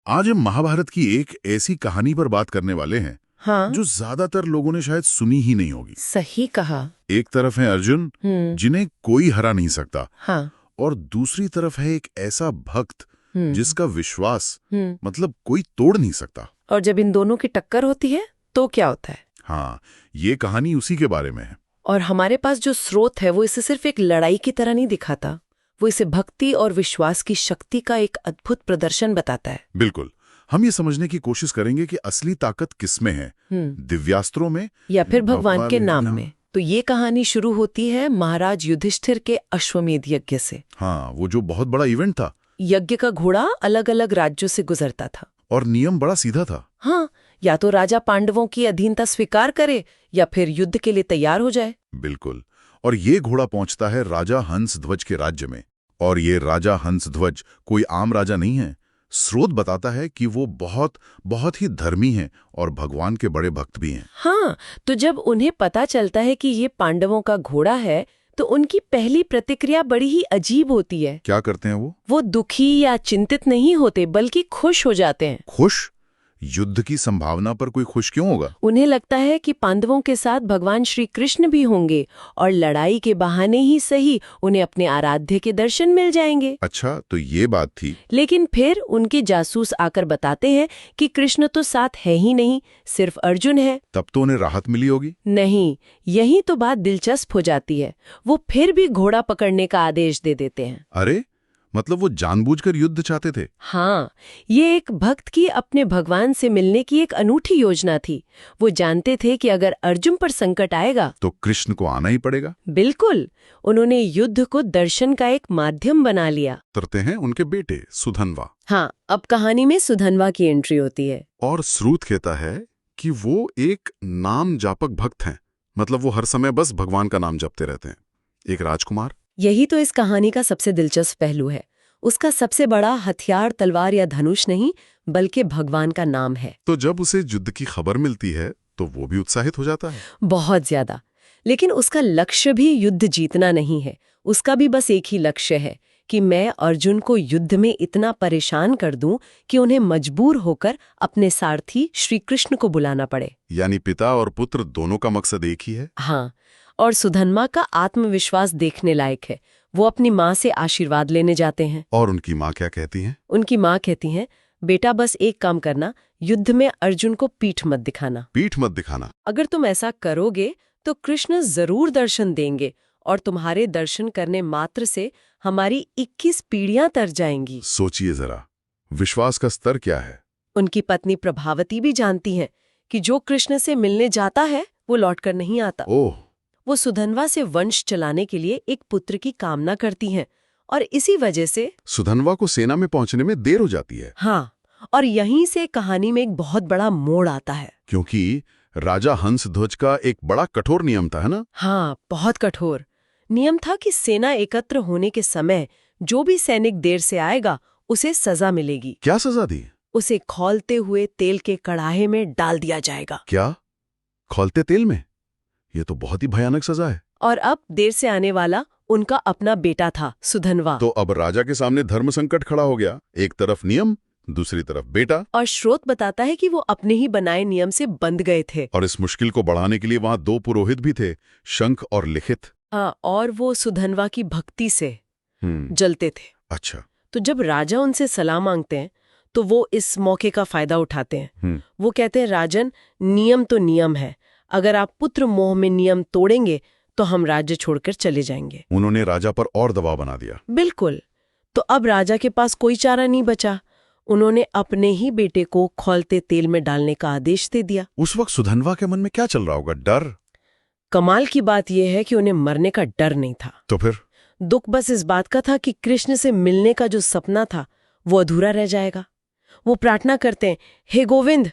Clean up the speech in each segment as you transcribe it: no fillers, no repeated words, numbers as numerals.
आज हम महाभारत की एक ऐसी कहानी पर बात करने वाले हैं हाँ, जो ज्यादातर लोगों ने शायद सुनी ही नहीं होगी। सही कहा। एक तरफ है अर्जुन, जिन्हें कोई हरा नहीं सकता, हाँ, और दूसरी तरफ है एक ऐसा भक्त जिसका विश्वास मतलब कोई तोड़ नहीं सकता। और जब इन दोनों की टक्कर होती है तो क्या होता है? हाँ, ये कहानी उसी के बारे में है। और हमारे पास जो स्रोत है वो इसे सिर्फ एक लड़ाई की तरह नहीं दिखाता, वो इसे भक्ति और विश्वास की शक्ति का एक अद्भुत प्रदर्शन बताता है। बिल्कुल, हम ये समझने की कोशिश करेंगे कि असली ताकत किसमें है, दिव्यास्त्रों में या फिर भगवान के नाम में। तो ये कहानी शुरू होती है महाराज युधिष्ठिर के अश्वमेध यज्ञ से। हाँ, वो जो बहुत बड़ा इवेंट था। यज्ञ का घोड़ा अलग अलग राज्यों से गुजरता था और नियम बड़ा सीधा था। हाँ, या तो राजा पांडवों की अधीनता स्वीकार करे या फिर युद्ध के लिए तैयार हो जाए। बिल्कुल, और ये घोड़ा पहुंचता है राजा हंसध्वज के राज्य में। और ये राजा हंसध्वज कोई आम राजा नहीं है। स्रोत बताता है कि वो बहुत ही धर्मी हैं और भगवान के बड़े भक्त भी हैं। हाँ, तो जब उन्हें पता चलता है कि ये पांडवों का घोड़ा है तो उनकी पहली प्रतिक्रिया बड़ी ही अजीब होती है। क्या करते हैं वो? वो दुखी या चिंतित नहीं होते बल्कि खुश हो जाते हैं। खुश? युद्ध की संभावना पर कोई खुश क्यों होगा? उन्हें लगता है कि पांडवों के साथ भगवान श्री कृष्ण भी होंगे और लड़ाई के बहाने ही सही उन्हें अपने आराध्य के दर्शन मिल जाएंगे। अच्छा, तो ये बात थी। लेकिन फिर उनके जासूस आकर बताते हैं कि कृष्ण तो साथ है ही नहीं, सिर्फ अर्जुन है। तब तो उन्हें राहत मिली होगी। नहीं, यही तो बात दिलचस्प हो जाती है। वो फिर भी घोड़ा पकड़ने का आदेश दे देते हैं। अरे, मतलब वो जानबूझकर युद्ध चाहते थे? हाँ, ये एक भक्त की अपने भगवान से मिलने की एक अनूठी योजना थी। वो जानते थे कि अगर अर्जुन पर संकट आएगा तो कृष्ण को आना ही पड़ेगा। बिल्कुल, उन्होंने युद्ध को दर्शन का एक माध्यम बना लिया। उतरते हैं उनके बेटे सुधन्वा। हाँ, अब कहानी में सुधन्वा की एंट्री होती है। और स्रोत कहता है कि वो एक नाम जापक भक्त हैं। मतलब वो हर समय बस भगवान का नाम जपते रहते हैं। एक राजकुमार। यही तो इस कहानी का सबसे दिलचस्प पहलू है। उसका सबसे बड़ा हथियार तलवार या धनुष नहीं बल्कि भगवान का नाम है। तो जब उसे युद्ध की खबर मिलती है तो वो भी उत्साहित हो जाता है। बहुत ज्यादा। लेकिन उसका लक्ष्य भी युद्ध जीतना नहीं है। उसका भी बस एक ही लक्ष्य है कि मैं अर्जुन को युद्ध में इतना परेशान कर दूं कि उन्हें मजबूर होकर अपने सारथी श्री कृष्ण को बुलाना पड़े। यानी पिता और पुत्र दोनों का मकसद एक ही है। हाँ, और सुधन्वा का आत्मविश्वास देखने लायक है। वो अपनी माँ से आशीर्वाद लेने जाते हैं। और उनकी माँ क्या कहती हैं? उनकी माँ कहती हैं, बेटा बस एक काम करना, युद्ध में अर्जुन को पीठ मत दिखाना। पीठ मत दिखाना? अगर तुम ऐसा करोगे तो कृष्ण जरूर दर्शन देंगे और तुम्हारे दर्शन करने मात्र से हमारी 21 पीढ़ियां तर जाएंगी। सोचिए जरा, विश्वास का स्तर क्या है। उनकी पत्नी प्रभावती भी जानती हैं कि जो कृष्ण से मिलने जाता है वो लौटकर नहीं आता। ओह। वो सुधन्वा से वंश चलाने के लिए एक पुत्र की कामना करती हैं और इसी वजह से सुधन्वा को सेना में पहुंचने में देर हो जाती है। हाँ, और यहीं से कहानी में एक बहुत बड़ा मोड़ आता है। क्योंकि राजा हंसध्वज का एक बड़ा कठोर नियम था, है ना? हाँ, बहुत कठोर नियम था कि सेना एकत्र होने के समय जो भी सैनिक देर से आएगा उसे सजा मिलेगी। क्या सजा दी? उसे खौलते हुए तेल के कड़ाहे में डाल दिया जाएगा। क्या? खौलते तेल में? ये तो बहुत ही भयानक सजा है। और अब देर से आने वाला उनका अपना बेटा था, सुधन्वा। तो अब राजा के सामने धर्म संकट खड़ा हो गया। एक तरफ नियम, दूसरी तरफ बेटा। और स्रोत बताता है कि वो अपने ही बनाए नियम से बंध गए थे। और इस मुश्किल को बढ़ाने के लिए वहां 2 पुरोहित भी थे, शंख और लिखित। हाँ, और वो सुधन्वा की भक्ति से जलते थे। अच्छा। तो जब राजा उनसे सलाह मांगते हैं तो वो इस मौके का फायदा उठाते हैं। वो कहते हैं, राजन, नियम तो नियम है, अगर आप पुत्र मोह में नियम तोड़ेंगे तो हम राज्य छोड़कर चले जाएंगे। उन्होंने राजा पर और दबाव बना दिया। बिल्कुल। तो अब राजा के पास कोई चारा नहीं बचा। उन्होंने अपने ही बेटे को खौलते तेल में डालने का आदेश दे दिया। उस वक्त सुधन्वा के मन में क्या चल रहा होगा? डर? कमाल की बात यह है कि उन्हें मरने का डर नहीं था। तो फिर? दुख बस इस बात का था कि कृष्ण से मिलने का जो सपना था वो अधूरा रह जाएगा। वो प्रार्थना करते हैं, हे गोविंद,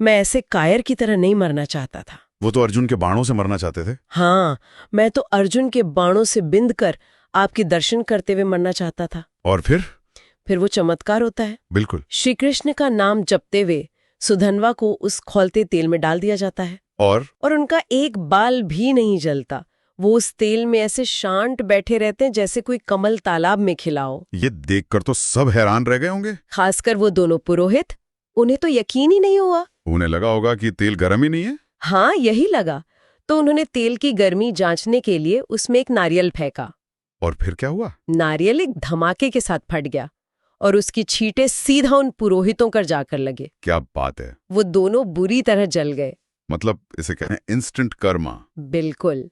मैं ऐसे कायर की तरह नहीं मरना चाहता था। वो तो अर्जुन के बाणों से मरना चाहते थे। हाँ, मैं तो अर्जुन के बाणों से बिंद कर आपके दर्शन करते हुए मरना चाहता था। और फिर वो चमत्कार होता है। बिल्कुल। श्री कृष्ण का नाम जपते हुए सुधन्वा को उस खौलते तेल में डाल दिया जाता है। और उनका एक बाल भी नहीं जलता। वो उस तेल में ऐसे शांत बैठे रहते हैं जैसे कोई कमल तालाब में खिला हो। ये देखकर तो सब हैरान रह गए होंगे। खासकर वो दोनों पुरोहित, उन्हें तो यकीन ही नहीं हुआ। उन्हें लगा होगा कि तेल गर्म ही नहीं है। हाँ, यही लगा। तो उन्होंने तेल की गर्मी जांचने के लिए उसमें एक नारियल फेंका। और फिर क्या हुआ? नारियल एक धमाके के साथ फट गया और उसकी छींटे सीधा उन पुरोहितों पर जाकर लगे। क्या बात है! वो दोनों बुरी तरह जल गए। मतलब इसे कहते हैं इंस्टेंट कर्मा। बिल्कुल।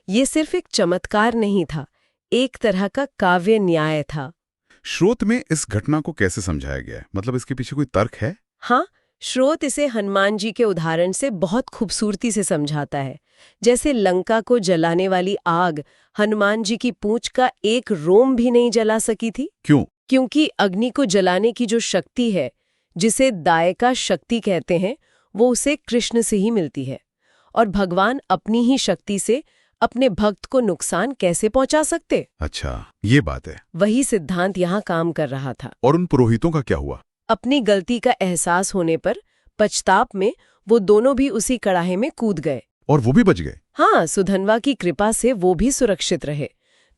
ये सिर्फ एक चमत्कार नहीं था, एक तरह का काव्य न्याय था। स्रोत में इस घटना को कैसे समझाया गया है? मतलब इसके पीछे कोई तर्क है? हाँ, स्रोत इसे हनुमान जी के उदाहरण से बहुत खूबसूरती से समझाता है। जैसे लंका को जलाने वाली आग हनुमान जी की पूंछ का एक रोम भी नहीं जला सकी थी। क्यों? क्योंकि अग्नि को जलाने की जो शक्ति है, जिसे दायका शक्ति कहते हैं, वो उसे कृष्ण से ही मिलती है। और भगवान अपनी ही शक्ति से अपने भक्त को नुकसान कैसे पहुंचा सकते? अच्छा, ये बात है। वही सिद्धांत यहाँ काम कर रहा था। और उन पुरोहितों का क्या हुआ? अपनी गलती का एहसास होने पर पछताप में वो दोनों भी उसी कड़ाहे में कूद गए। और वो भी बच गए? हाँ, सुधन्वा की कृपा से वो भी सुरक्षित रहे।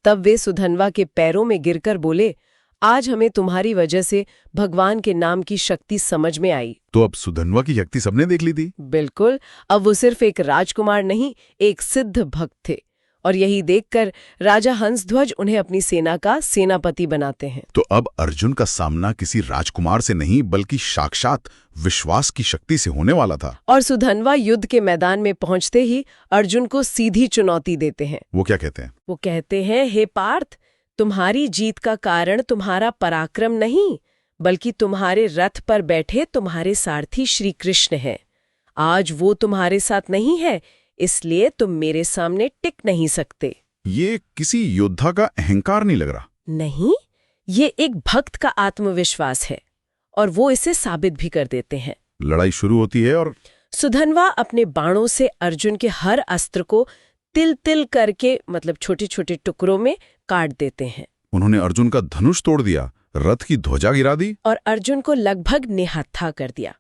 तब वे सुधन्वा के पैरों में गिरकर बोले, आज हमें तुम्हारी वजह से भगवान के नाम की शक्ति समझ में आई। तो अब सुधन्वा की शक्ति सबने देख ली थी। बिल्कुल। अब वो सिर्फ एक राजकुमार नहीं, एक सिद्ध भक्त थे। और यही देखकर राजा हंसध्वज उन्हें अपनी सेना का सेनापति बनाते हैं। तो अब अर्जुन का सामना किसी राजकुमार से नहीं बल्कि साक्षात विश्वास की शक्ति से होने वाला था। और सुधन्वा युद्ध के मैदान में पहुंचते ही अर्जुन को सीधी चुनौती देते हैं। वो क्या कहते हैं? वो कहते हैं, हे पार्थ, तुम्हारी जीत का कारण तुम्हारा पराक्रम नहीं, बल्कि तुम्हारे रथ पर बैठे तुम्हारे सारथी श्री कृष्ण हैं। आज वो तुम्हारे साथ नहीं है, इसलिए तुम मेरे सामने टिक नहीं सकते। ये किसी योद्धा का अहंकार नहीं लग रहा। नहीं, ये एक भक्त का आत्मविश्वास है, और वो इसे साबित भी कर देते हैं। लड़ाई शुरू होती है और सुधन्वा अपने बाणों से अर्जुन के हर अस्त्र को तिल तिल करके, मतलब छोटे छोटे टुकड़ों में काट देते हैं। उन्होंने अर्जुन का धनुष तोड़ दिया, रथ की ध्वजा गिरा दी और अर्जुन को लगभग निहत्था कर दिया।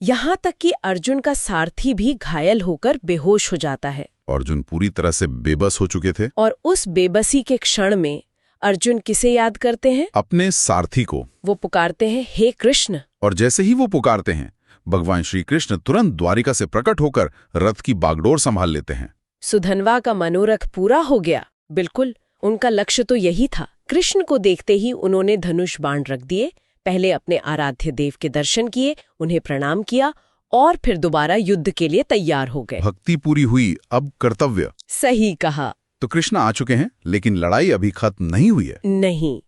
यहाँ तक कि अर्जुन का सारथी भी घायल होकर बेहोश हो जाता है। अर्जुन पूरी तरह से बेबस हो चुके थे। और उस बेबसी के क्षण में अर्जुन किसे याद करते हैं? अपने सारथी को। वो पुकारते हैं, हे कृष्ण। और जैसे ही वो पुकारते हैं, भगवान श्री कृष्ण तुरंत द्वारिका से प्रकट होकर रथ की बागडोर संभाल लेते हैं। सुधन्वा का मनोरथ पूरा हो गया। बिल्कुल, उनका लक्ष्य तो यही था। कृष्ण को देखते ही उन्होंने धनुष बाण रख दिए, पहले अपने आराध्य देव के दर्शन किए, उन्हें प्रणाम किया और फिर दोबारा युद्ध के लिए तैयार हो गए। भक्ति पूरी हुई, अब कर्तव्य। सही कहा। तो कृष्ण आ चुके हैं, लेकिन लड़ाई अभी खत्म नहीं हुई है। नहीं,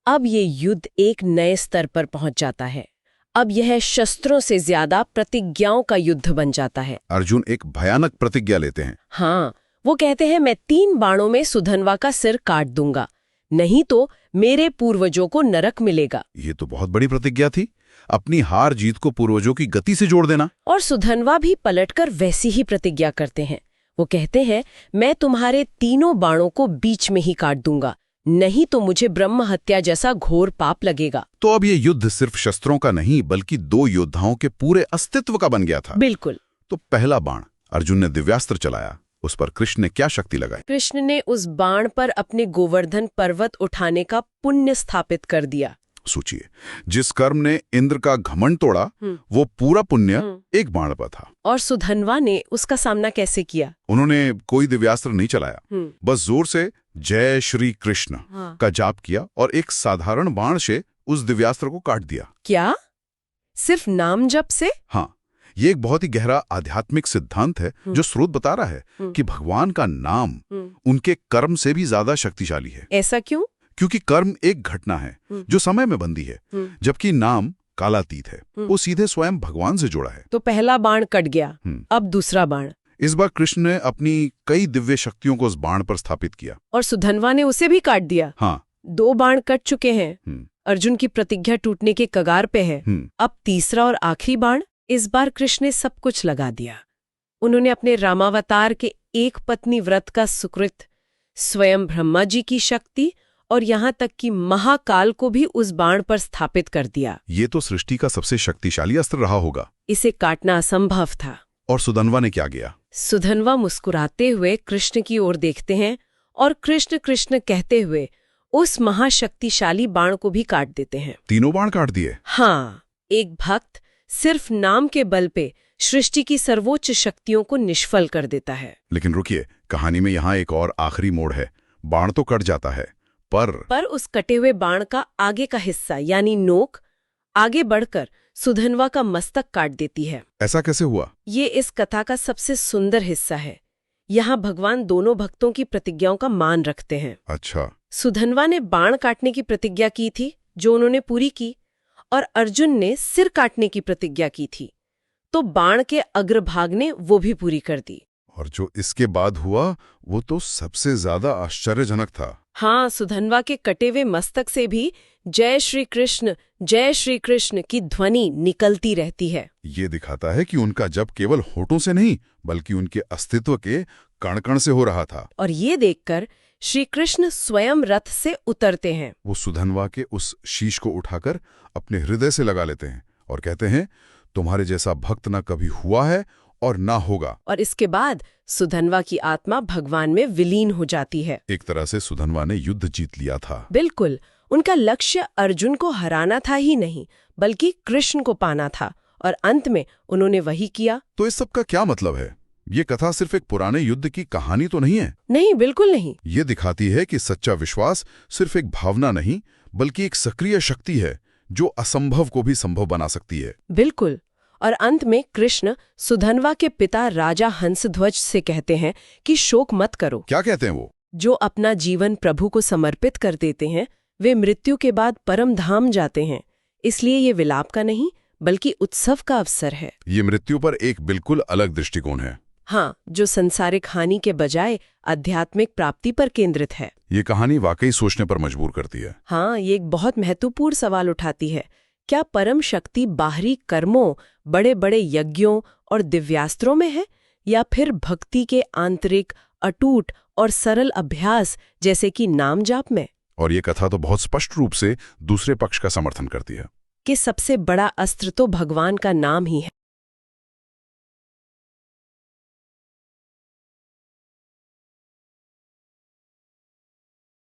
अब ये युद्ध एक नए स्तर पर पहुंच जाता है। अब यह शस्त्रों से ज्यादा प्रतिज्ञाओं का युद्ध बन जाता है। अर्जुन एक भयानक प्रतिज्ञा लेते हैं। हाँ, वो कहते हैं, मैं 3 बाणों में सुधन्वा का सिर काट दूंगा, नहीं तो मेरे पूर्वजों को नरक मिलेगा। ये तो बहुत बड़ी प्रतिज्ञा थी, अपनी हार जीत को पूर्वजों की गति से जोड़ देना। और सुधन्वा भी पलटकर वैसी ही प्रतिज्ञा करते हैं। वो कहते हैं, मैं तुम्हारे 3 बाणों को बीच में ही काट दूंगा, नहीं तो मुझे ब्रह्म हत्या जैसा घोर पाप लगेगा। तो अब ये युद्ध सिर्फ शस्त्रों का नहीं बल्कि 2 योद्धाओं के पूरे अस्तित्व का बन गया था। बिल्कुल। तो पहला बाण अर्जुन ने दिव्यास्त्र चलाया, उस पर कृष्ण ने क्या शक्ति लगाई? कृष्ण ने उस बाण पर अपने गोवर्धन पर्वत उठाने का पुण्य स्थापित कर दिया। सोचिए, जिस कर्म ने इंद्र का घमंड तोड़ा, वो पूरा पुण्य एक बाण पर था। और सुधन्वा ने उसका सामना कैसे किया? उन्होंने कोई दिव्यास्त्र नहीं चलाया, बस जोर से जय श्री कृष्ण का जाप किया और एक साधारण बाण से उस दिव्यास्त्र को काट दिया। क्या सिर्फ नाम जप से? हाँ, ये एक बहुत ही गहरा आध्यात्मिक सिद्धांत है जो स्रोत बता रहा है कि भगवान का नाम उनके कर्म से भी ज्यादा शक्तिशाली है। ऐसा क्यों? क्योंकि कर्म एक घटना है जो समय में बंधी है, जबकि नाम कालातीत है, वो सीधे स्वयं भगवान से जुड़ा है। तो पहला बाण कट गया, अब दूसरा बाण। इस बार कृष्ण ने अपनी कई दिव्य शक्तियों को उस बाण पर स्थापित किया और सुधन्वा ने उसे भी काट दिया। हाँ, 2 बाण कट चुके हैं। अर्जुन की प्रतिज्ञा टूटने के कगार पे है। अब तीसरा और आखिरी बाण। इस बार कृष्ण ने सब कुछ लगा दिया। उन्होंने अपने रामावतार के एक पत्नी व्रत का सुकृत, स्वयं ब्रह्मा जी की शक्ति और यहाँ तक कि महाकाल को भी उस बाण पर स्थापित कर दिया। ये तो सृष्टि का सबसे शक्तिशाली अस्त्र रहा होगा। इसे काटना असंभव था। और सुधनवा ने क्या किया? सुधनवा मुस्कुराते हुए कृष्ण की ओर देखते हैं और कृष्ण कृष्ण कहते हुए उस महाशक्तिशाली बाण को भी काट देते हैं। तीनों बाण काट दिए? हाँ, एक भक्त सिर्फ नाम के बल पे सृष्टि की सर्वोच्च शक्तियों को निष्फल कर देता है। लेकिन रुकिए, कहानी में यहाँ एक और आखिरी मोड़ है। बाण तो कट जाता है, पर उस कटे हुए बाण का आगे का हिस्सा यानी नोक आगे बढ़कर सुधनवा का मस्तक काट देती है। ऐसा कैसे हुआ? ये इस कथा का सबसे सुंदर हिस्सा है। यहाँ भगवान दोनों भक्तों की प्रतिज्ञाओं का मान रखते हैं। अच्छा। सुधनवा ने बाण काटने की प्रतिज्ञा की थी, जो उन्होंने पूरी की, और अर्जुन ने सिर काटने की प्रतिज्ञा की थी, तो बाण के अग्रभाग ने वो भी पूरी कर दी। और जो इसके बाद हुआ वो तो सबसे ज्यादा आश्चर्यजनक था। हाँ, सुधनवा के कटे हुए मस्तक से भी जय श्री कृष्ण की ध्वनि निकलती रहती है। ये दिखाता है कि उनका जप केवल होठों से नहीं बल्कि उनके अस्तित्व के कण कण से हो रहा था। और ये देखकर श्री कृष्ण स्वयं रथ से उतरते हैं। वो सुधनवा के उस शीश को उठाकर अपने हृदय से लगा लेते हैं और कहते हैं, तुम्हारे जैसा भक्त न कभी हुआ है और ना होगा। और इसके बाद सुधनवा की आत्मा भगवान में विलीन हो जाती है। एक तरह से सुधनवा ने युद्ध जीत लिया था। बिल्कुल, उनका लक्ष्य अर्जुन को हराना था ही नहीं, बल्कि कृष्ण को पाना था, और अंत में उन्होंने वही किया। तो इस सब का क्या मतलब है? ये कथा सिर्फ एक पुराने युद्ध की कहानी तो नहीं है। नहीं, बिल्कुल नहीं। ये दिखाती है कि सच्चा विश्वास सिर्फ एक भावना नहीं बल्कि एक सक्रिय शक्ति है जो असंभव को भी संभव बना सकती है। बिल्कुल। और अंत में कृष्ण सुधनवा के पिता राजा हंसध्वज से कहते हैं कि शोक मत करो। क्या कहते हैं वो? जो अपना जीवन प्रभु को समर्पित कर देते हैं वे मृत्यु के बाद परम धाम जाते हैं। इसलिए ये विलाप का नहीं बल्कि उत्सव का अवसर है। ये मृत्यु पर एक बिल्कुल अलग दृष्टिकोण है। हाँ, जो संसारिक हानि के बजाय आध्यात्मिक प्राप्ति पर केंद्रित है। ये कहानी वाकई सोचने पर मजबूर करती है। हाँ, ये एक बहुत महत्वपूर्ण सवाल उठाती है। क्या परम शक्ति बाहरी कर्मों, बड़े बड़े यज्ञों और दिव्यास्त्रों में है, या फिर भक्ति के आंतरिक, अटूट और सरल अभ्यास जैसे कि नाम जाप में? और ये कथा तो बहुत स्पष्ट रूप से दूसरे पक्ष का समर्थन करती है कि सबसे बड़ा अस्त्र तो भगवान का नाम ही है।